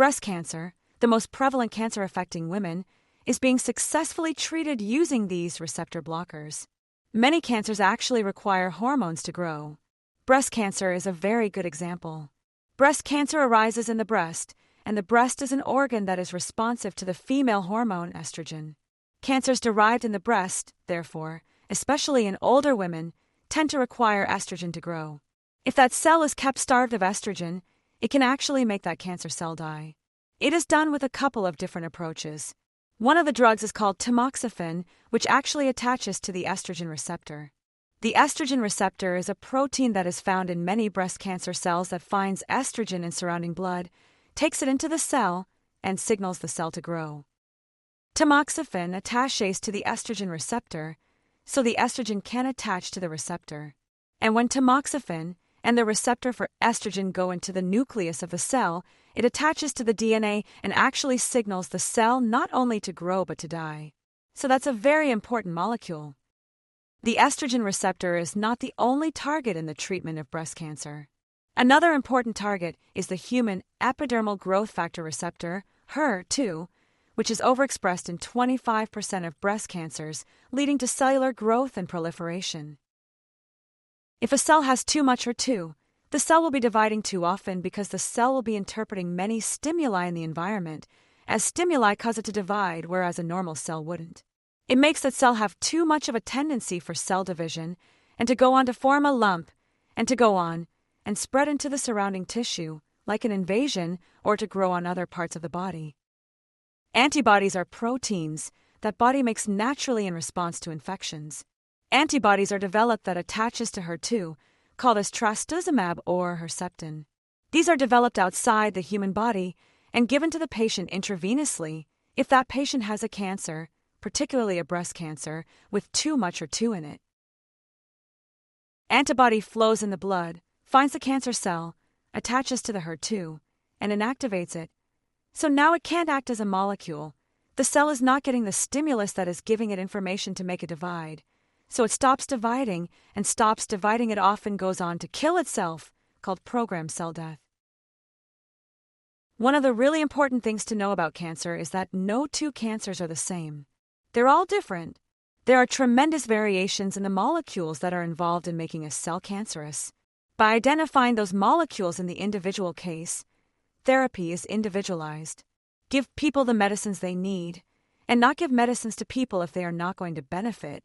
Breast cancer, the most prevalent cancer affecting women, is being successfully treated using these receptor blockers. Many cancers actually require hormones to grow. Breast cancer is a very good example. Breast cancer arises in the breast, and the breast is an organ that is responsive to the female hormone estrogen. Cancers derived in the breast, therefore, especially in older women, tend to require estrogen to grow. If that cell is kept starved of estrogen, it can actually make that cancer cell die. It is done with a couple of different approaches. One of the drugs is called Tamoxifen, which actually attaches to the estrogen receptor. The estrogen receptor is a protein that is found in many breast cancer cells that finds estrogen in surrounding blood, takes it into the cell, and signals the cell to grow. Tamoxifen attaches to the estrogen receptor, so the estrogen can attach to the receptor. And when tamoxifen and the receptor for estrogen go into the nucleus of the cell, it attaches to the DNA and actually signals the cell not only to grow but to die. So that's a very important molecule. The estrogen receptor is not the only target in the treatment of breast cancer. Another important target is the human epidermal growth factor receptor, HER2, which is overexpressed in 25% of breast cancers, leading to cellular growth and proliferation. If a cell has too much HER2, the cell will be dividing too often because the cell will be interpreting many stimuli in the environment as stimuli cause it to divide, whereas a normal cell wouldn't. It makes that cell have too much of a tendency for cell division and to go on to form a lump and to go on and spread into the surrounding tissue, like an invasion, or to grow on other parts of the body. Antibodies are proteins that body makes naturally in response to infections. Antibodies are developed that attaches to HER2, called as trastuzumab or Herceptin. These are developed outside the human body and given to the patient intravenously if that patient has a cancer, particularly a breast cancer, with too much HER2 in it. Antibody flows in the blood, finds the cancer cell, attaches to the HER2, and inactivates it. So now it can't act as a molecule. The cell is not getting the stimulus that is giving it information to make a divide. So it stops dividing, and stops dividing it often goes on to kill itself, called programmed cell death. One of the really important things to know about cancer is that no two cancers are the same. They're all different. There are tremendous variations in the molecules that are involved in making a cell cancerous. By identifying those molecules in the individual case, therapy is individualized. Give people the medicines they need, and not give medicines to people if they are not going to benefit.